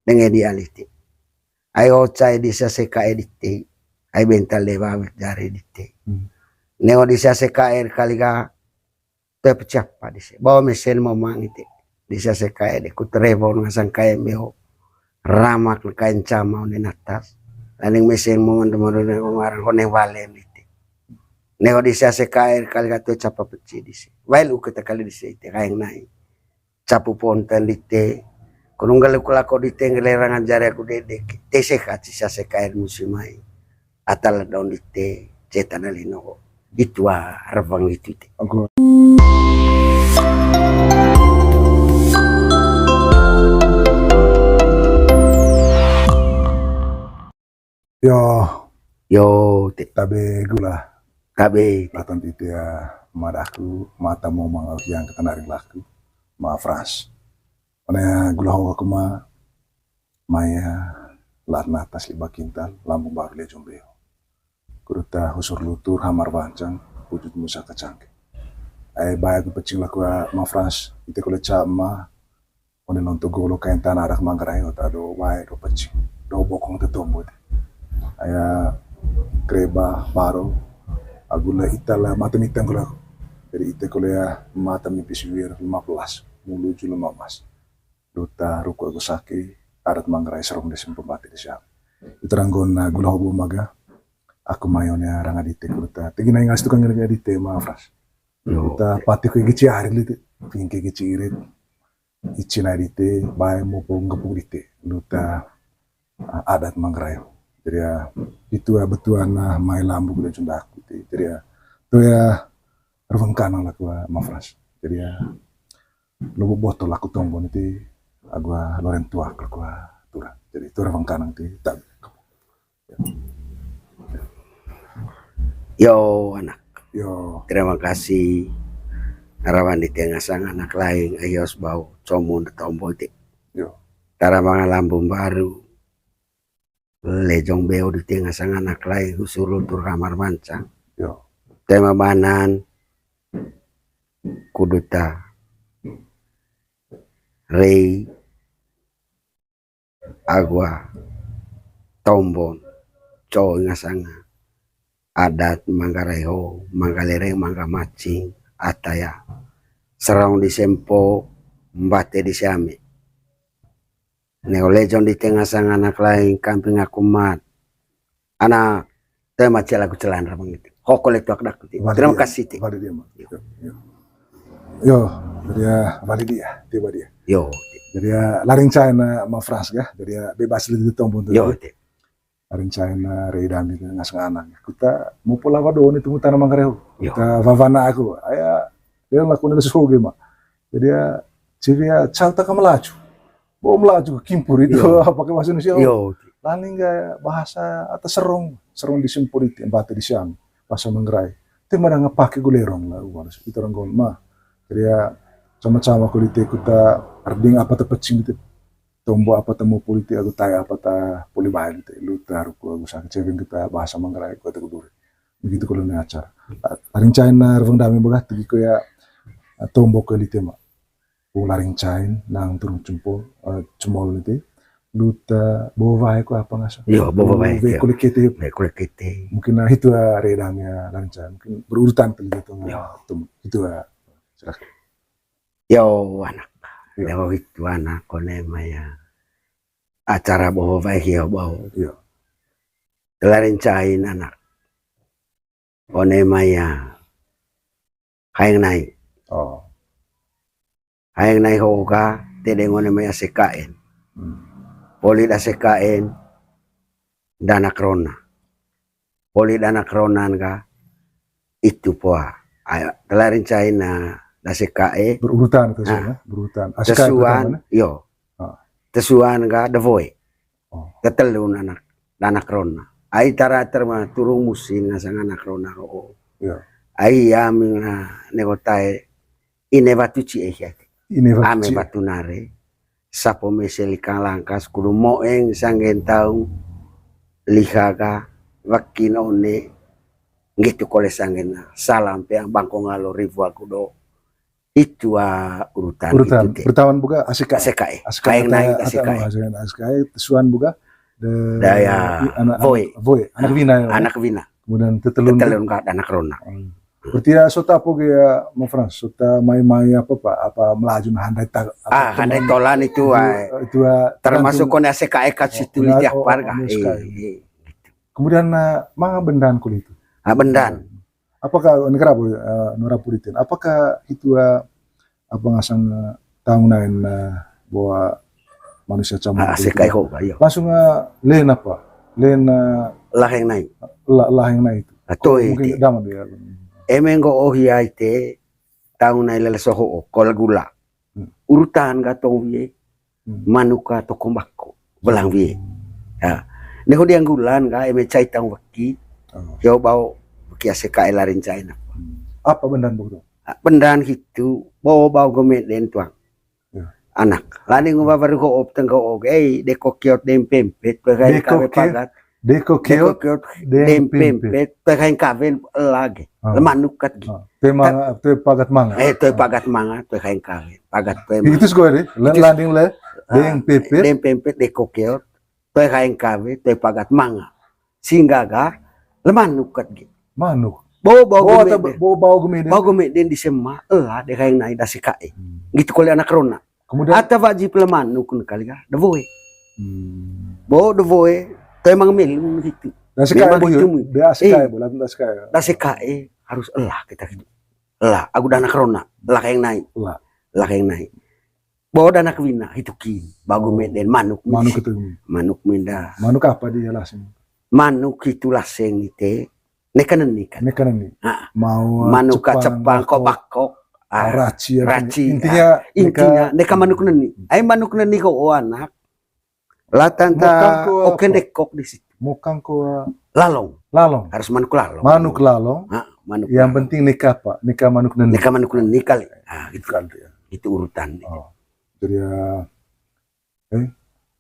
dengan dialiti ayo cai di saseka edite ay bental de ba dari dite nego di saseka kaliga te pecapa di se bawa mesin momang ite di saseka de kutrebo ngasang kaya meho ramak kain cama ni natas laning mesin mo ndemo ngarang koneng valen ite nego di saseka kaliga te capa peci di se wail ukita kali di se ite kaeng nai capu ponten dite kununggal kulako dite ngelerangan jari aku dedek tese kaci sase kair musimai atal daun dite cetan alino itu arvang itu Aku yo tabe gula kabe latan tite ya madaku mata mau mangal yang ketenaring laku ma fras mana gula hawa kuma maya latna atas 5 kintal lambung baru le jombeo kuruta husur lutur hamar bancang wujud musa kacangke ay bayak pecing laku ma fras ite kule cama one nonto golo kain tanah arak manggarayo tado bayak do pecing do bokong tetombo aya kreba baro agula itala mata mitang kula dari ite kula mata mipiswir 15 menuju 15 duta ruko aku saki arat mangrai serong desim pembati desiam itu ranggon gula hobo maga aku mayonnya ranga dite kuta tegina ingas tukang ngerja dite ma fras kita pati ko gici ari lite pingke gici irit icina dite bae mo pong gepung dite duta adat mangrayo jadi ya itu ya betuan mai lambu kuda cunda aku jadi ya itu ya revengkana lah gua mafras jadi ya lobo botol aku tonggo nanti agua loren tua ke gua tura jadi itu revengkana nanti tak yo anak yo terima kasih harapan di tengah sang anak lain ayos bau comun tombo ti yo taramanga lambung baru lejong beo di tengah sang anak lain husurul tur kamar mancang yo tema banan kuduta rei agua tombon cow ngasanga adat manggareho manggalereng mangga macing ataya serong di sempo mbate di siame neo lejon di tengah sang anak lain kamping aku mat anak tema celaku celan ramang itu hokol itu akdak terima kasih ti vali dia mah yo jadi ya vali dia tiba dia yo jadi ya laring China ma fras ya jadi ya bebas di tombon tuh yo laring China reidami ngas anak kita mau pulang wado nih tunggu tanah manggareho yo kita vavana aku aya dia lakukan itu suge mah jadi ya ciri ya cauta kamelaju mau melaju kimpur itu pakai bahasa Indonesia yo laling gak bahasa atau serong disimpur itu embate di siang bahasa manggarai itu mana ngepake gulerong lah itu orang gol mah jadi ya sama-sama kulit kita arding apa terpecing itu tombo apa temu politik aku tanya apa ta poli bahan itu lu taruh aku sakit cewek kita bahasa manggarai aku tegudur begitu kalau nih acara laring China reveng dami begat tuh ya tombo ke di tema laring China nang turun cemol itu luta bawa aku apa nggak yo bawa baik ya kulit kita mungkin itu redamnya laring China mungkin berurutan gitu itu yo anak yo itu anak konema ya acara bawa baik ya bawa yo larin cain anak konema ya hayang naik hayang naik hoka tede konema ya sekain poli da sekain dana krona poli dana kronan ka itu poa larin cain da sekae berurutan itu ya berurutan tesuan yo tesuan ka devoy tetelun anak dana krona ai tara terma turung musin ngasang anak krona ro ai aming negotai ine batuci ame batunare sapo mesel ikan langkas kudu moeng sanggen taung lihaga wakinone gitu kole sanggen salam pe bangko ngalo ribu aku do Itu urutan urutan itu teh. pertama buka ASK ASKE. Kayak naik ASKE. ASK suan buka Daya Voe. anak Vina ya. Anak Wina. Kemudian tetelun Ketelun ka anak Rona. berarti ya sota apa ya mau Frans sota mai apa pak apa melaju nah handai Handai tolan itu itu termasuk kon ASKE ka situ di Jakpar ka. Kemudian mga bendan kulit itu. Bendan. Apakah negara Nora Puritin? Apakah itu apa ngasang tahun lain bahwa manusia campur ASKE ho ayo. langsung len apa? Len Laheng naik. laheng na itu. Atau Mungkin daman dia. Emengo ohia ite tahun naik lele soho kol gula. Urutan gatong ye manuka to kombako belang ye. Ya. Neho diang gulan ka eme cai tang waki. Yo bau waki ASKE larin China. Apa bendan begitu? Bendan gitu bau gomet den tuang. Anak lani nguba baru ko opteng ko deko kiot dem pempet pegain kawe pagat Deko kiot kiot dem pempet pegain kawe lagi lemanukat gitu tema te pagat manga. Te pagat manga pegain kawe pagat pe Itu sekolah deh. Landing le dem pempet deko kiot pegain kawe te pagat manga sehingga ga lemanukat gitu manuk. bau gomeden den di sema de kain naik ASKE gitu kali anak Rona. Kemudian Ata wajib leman nukun kali ka devoe. Devoe to emang melun gitu. ASKE boyo. Dia ASKE bola ASKE. ASKE harus kita gitu. Aku dan anak Rona, kayak naik. Kayak naik. Bawa anak Wina itu ki, bagu meden manuk itu. Manuk minda. Manuk apa dia langsung? Manuk itu laseng ite. Nekanen nih. Mau manuk Jepang kok raci intinya neka manuk neni manuk neni ko anak latanta oke dekok di situ mukang ko lalong harus manuk lalong manuk yang penting nikah pak nikah manuk neni kali gitu kan itu urutan jadi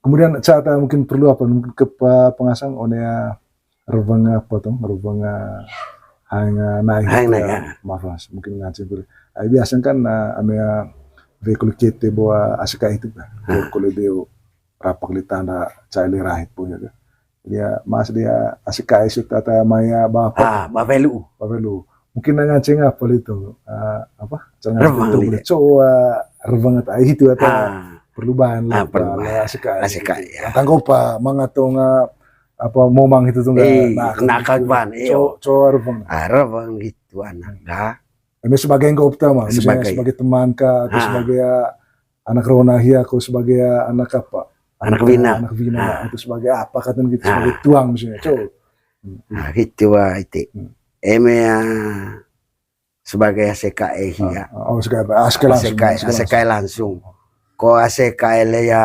kemudian saat mungkin perlu apa mungkin ke pengasang onea rubanga apa tuh rubanga hanya naik maaf mungkin ngaji biasanya kan amea vehicle kete bahwa ASKE itu kan kalau dia rapak di tanda cair rahit punya dia mas dia ASKE itu kata maya bapak bavelu mungkin ngaceng apa itu apa jangan itu boleh coba rebang atau itu atau perlu bahan lah ASKE tanggup pak mangatong apa momang itu tuh nggak nakagban coba rebang gitu anak sebagai yang utama, misalnya sebagai teman kah, atau sebagai anak Ronahia, atau sebagai anak apa? Anak Vina, atau sebagai apa katanya gitu, sebagai tuang misalnya, gitu itu. Sebagai ASKE ya. ASKE langsung. Ko ASKE le ya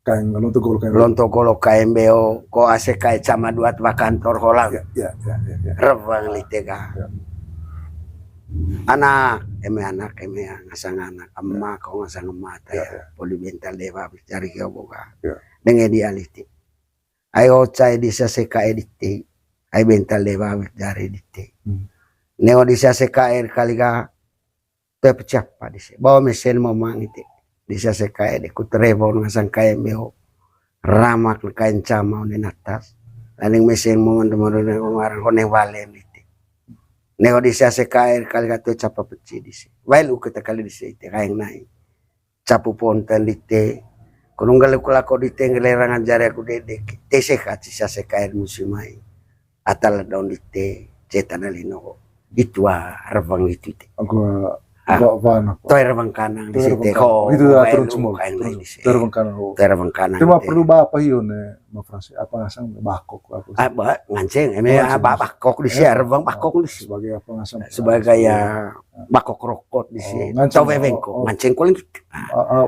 kain lonto golo KMBO, ko ASKE sama dua kantor holang. Ya. Rebang litega. Anak ngasang anak emak kau ngasang emak ya poli bental dewa cari kau boga dengan dia liti ayo cai di ASKE dite ayo bental dewa cari dite neo di ASKE kali ka pecah pa di bawa mesin momang itu di ASKE de kutrebo ngasang KMBO ramak kain cama di atas laling mesin momang teman-teman ngarang koneng valen neo di ASKE kali katu capa peci di sini. Walau kita kali di sini kayak naik. Capu ponten di te. Kununggal lako di te ngelerangan jari aku dedek. Te sekat si ASKE musimai. Atal daun di te cetan alino. Itu rebang itu. Aku apa? Toy rebang kanang di sini. Itu turun semua. Terbang kanan. Terbang kanan. Cuma perlu apa hiyo ne? Mafrasi apa ngasang bakok apa? Nganceng bakok di sini rebang bakok di sini. Sebagai apa ngasang? Sebagai ya bakok rokok di sini. Coba bengkok nganceng kuling gitu.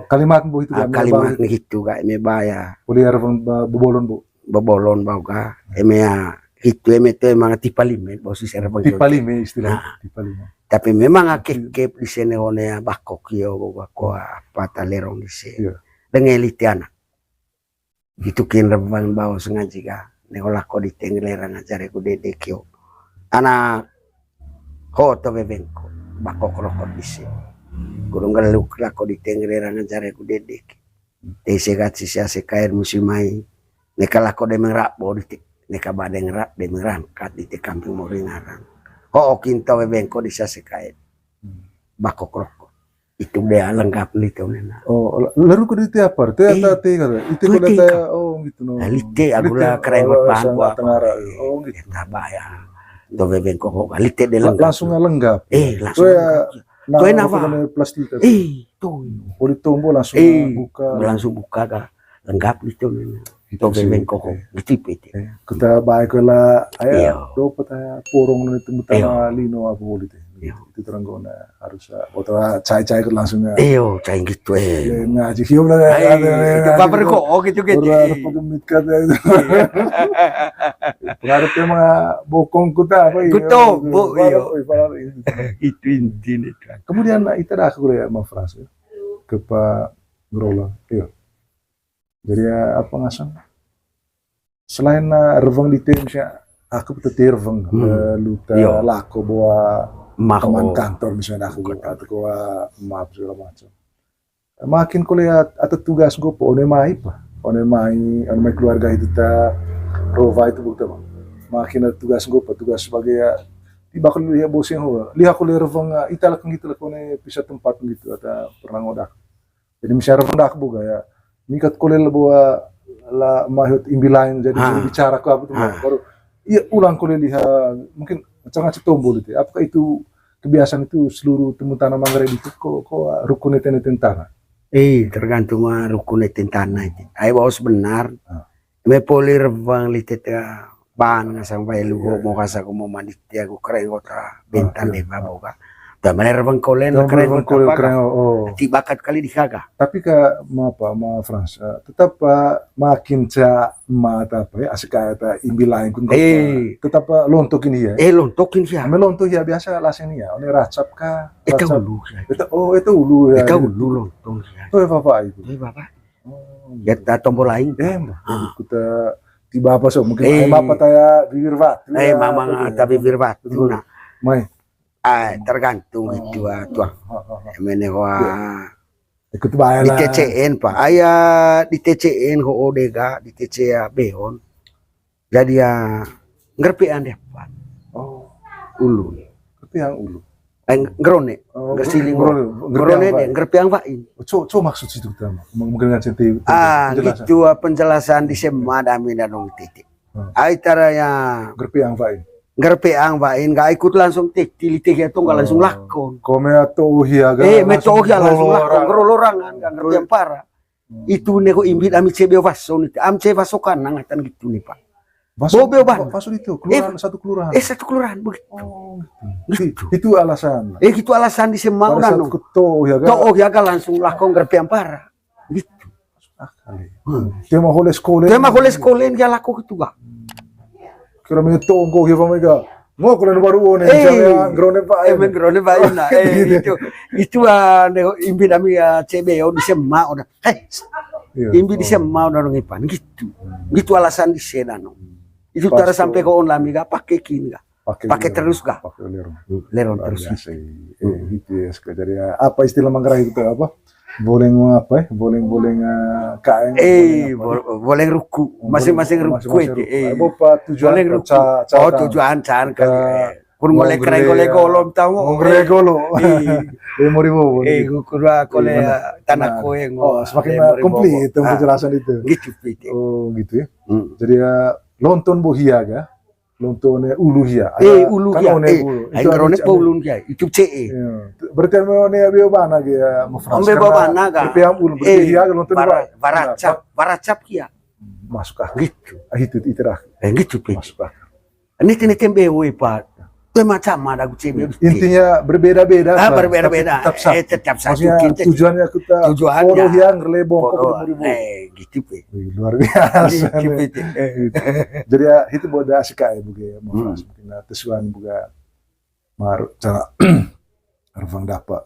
Kalimat bu itu kan? Kalimat gitu kak eme baya. Kuliah rebang bebolon bu. Bebolon bau kak. Eme ya itu eme itu emang tipalime. Bau si rebang. Tipalime istilah. Tipalime. Tapi memang akik-kip di sini onea bakok yo bakok apa talerong di sini. Dengan elite anak. Itu kin rebang bawa sengaja ka neolako di tenggelerang ajar aku dedek yo anak ho to bebengko bakok rokok di sini kurang galuk lako di tenggeran cari aku dedek tese katsi sia sekair musimai neka lako de mengrap bodi neka badeng rap de merangkat di kampung moringarang oh kinta bengko di sia sekair bakok rokok itu dia lengkap itu nena Oh, lalu kau di apa? Teh atau teh kata? Itu kau teh, oh gitu no. lite agula kerengot bahan gua Oh gitu. tak bayar do bengko kok lite de lengkap Langsung lenggap. langsung Nah, apa? plastik. Tuh. Oh ditombo langsung buka. Langsung buka ka. Lengkap itu. Itu bengko kok. Gitu itu. Kita baik lah. Iya. Dapat porong itu mutara Iya. lino apa boleh teh. Iya. Itu teranggona harus foto cai-cai ke langsung ya. Iyo, cain gitu Ngaji hium lah. Itu baper kok gitu gitu. Orang pengemit kata itu. Pengaruh tema bokong kuta apa? Kuto, bu, iyo. Itu intinya. Kemudian itu dah aku ya sama Frans ya. Ke Pak Grola. Iya. Jadi apa ngasang? Selain reveng di tim saya, aku betul reveng. Luta lako bawa teman kantor misalnya aku atau maaf segala macam. Makin kulihat atau tugas gue po one mai keluarga itu ta rova itu bukan makin ada tugas gue tugas sebagai tiba kan lihat bosnya lihat kuliah reveng italah kan gitu lah kone bisa tempat gitu atau pernah ngodak. Jadi misalnya reveng dak buka ya mikat kuliah bawa lah mahut imbilain jadi bicara ke apa tuh baru iya ulang kuliah lihat mungkin macam-macam tombol itu. Apakah itu kebiasaan itu seluruh temu tanah Manggarai itu kok rukun itu tentara? Tergantung rukun itu tanah itu. Ayo bawa sebenar. Me polir bang litet ban sampai lu mau kasih aku mau mandi aku keren kota bentan deh bawa. Dah mana bang kolen keren kota tibakat kali dikaga. Tapi ke ma Frans tetap makin mata apa ya asik kayak imbil lain pun tetap lontokin dia. Lontokin dia. Ame lontok ya biasa lasen ya. One racap kah? Itu ulu. Itu ulu ya. Itu ulu lontong. Itu bapak itu. Bapak. Ya tombol lain. Kita tiba apa so mungkin bapak taya bibir bat. Mama tapi bibir bat. Nah. Mai. Tergantung itu tuh. Menewa ikut bayar di TCN Pak. Ayah di TCN ho odega di TCA Behon. Jadi ya ngerpian deh Pak. Oh, ulu. Ngerpian ulu. Ngerone. Gersiling ngerone deh ngerpian Pak ini. Co maksud situ utama. Mungkin nggak cerita. Gitu penjelasan di semada dong titik. Aitara ya ngerpian Pak ini. Ngerpeang bain gak ikut langsung tilitih itu gak langsung lakon. Kome atau hiaga. Langsung lakon ngerolorangan gak ngerti yang parah. Itu nego imbit ami cebe vason itu. Am cebe vasokan ngatan gitu nih Pak. Bobe ban. Vason itu kelurahan satu kelurahan. Satu kelurahan begitu. Oh, gitu. Itu alasan. Gitu alasan di semau dan. To hiaga langsung lakon ngerpeang parah. Gitu. Tema holes kolen. Tema holes kolen dia laku gitu Pak. Kira itu ngko hiva mega mau kulen baru one misalnya grone pak grone pak na itu nego imbi nami CB di sema udah imbi di sema udah ngipan gitu alasan di sana no itu cara sampai ke on lami gak pakai kin gak pakai terus gak pakai leron terus gitu ya jadi apa istilah Manggarai itu apa boleng apa ya boleng kain boleng ruku masing-masing ruku itu bapak tujuan tujuan can kali kurang boleh keren boleh golom tahu boleh golo mau ribu kurang boleh tanah koeng semakin komplit penjelasan itu gitu gitu ya jadi lonton bohiaga lontone uluhia uluhia itu rone uluhia itu CE berarti one abio bana ge mo Frans ambe bana ga piam ulu berarti lontone baracap kia masuk ah gitu itu iterah gitu masuk ah ini tembe we Pak itu macam ada CB intinya berbeda-beda berbeda-beda tetap satu tujuannya kita tujuannya yang relebong gitu luar biasa jadi ya itu boda asika ya buge mau mungkin tesuan buga mar cara revang dapat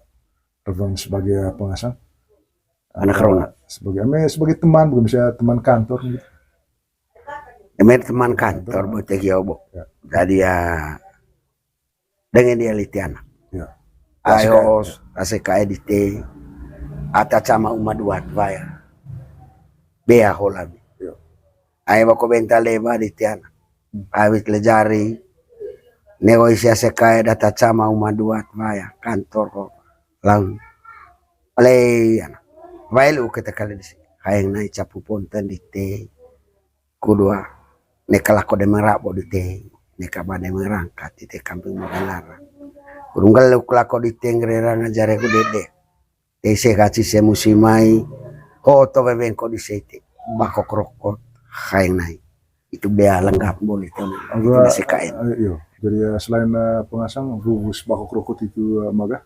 revang sebagai pengasang anak rona sebagai teman bukan bisa teman kantor gitu teman kantor buat dia jadi ya dengan dia liti anak ayo aseka edite ata chama umaduat vaya bea holami Yo. ay bako benta leba di tiana awit lejari nego isi aseka data chama umaduat vaya kantor ko lang alay ana vailu kita kali di hayang na icapu ponten di te kudua nekalako de merabo di te nekabade merangkat di te kampung Magalara kurunggal lako di te ngrera ngajare ku dede te se gaci se musimai ho to bebengko di sete bako krokot hayang nai itu bea lengkap boleh tuh Agak, itu kain yo. Jadi selain pengasang bubus bako krokot itu maga.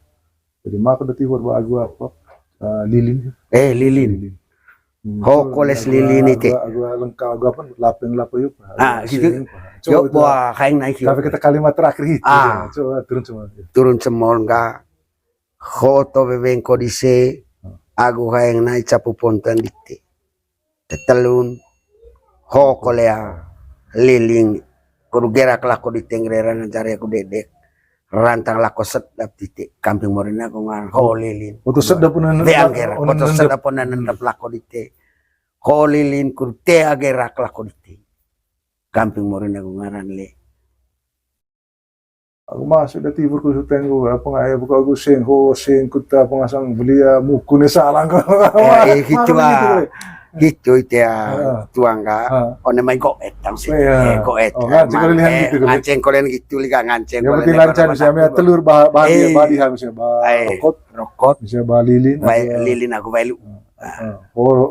Jadi maka udah tiba agua apa lilin. lilin ho koles lilin itu Agua lengkap agua apa lapeng yuk. gitu yo buah hayang nai Tapi kita kalimat terakhir itu. Coba turun semua. turun semol nga ho to bebengko di se agu hayang nai capu pontan dite tetelun ho kolea liling kudu gerak lako di tengrera ngajari aku dedek rantang lako sedap titik kampung morina aku ngan ho lilin Untuk sedap pun dean gerak foto sedap pun nendap lako di te ho lilin kudu te gerak lako di te kampung morina aku ngaran le Aku masuk dah tiba ku tenggu apa ngai buka aku sen kuta pengasang belia mukune salang kau. gitu gitu itu ya tuang ka one mai goet tang sih goet nganceng kolen gitu liga nganceng yang penting lancar misalnya telur badi misalnya rokot misalnya lilin lilin aku bailu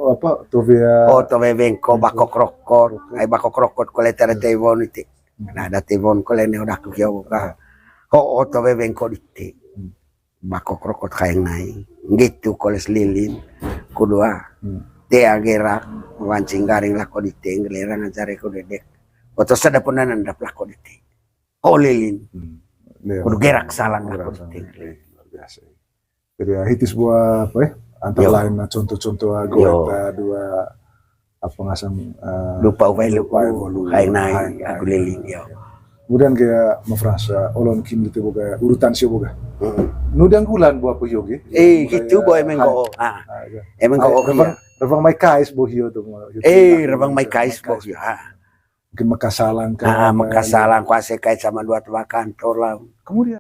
apa tovia to bengko bakok rokot ai bakok rokot kole tere tewon itu nah ada tewon kole ne udah ku kieu ka ho to bengko dite bakok rokot hayang nai gitu koles lilin kedua te agerak wancing garing lako di te ngelera ngajare ko dedek foto sadapun nandap lako di te ho lilin kudu gerak salang lako di te biasa. Jadi hitis buah apa ya antara lain contoh-contoh agota dua apa ngasam lupa uvelu hayang nai aku lilin yo kemudian kayak mafrasa olon kim gitu boga urutan sih boga nudiang bulan buah puyogi gitu boy mengko emang kau Rebang mai kais bohio tuh. Rebang mai kais bohio. Mungkin makasalang makasalang kuase kait sama dua tua kantor lah. Kemudian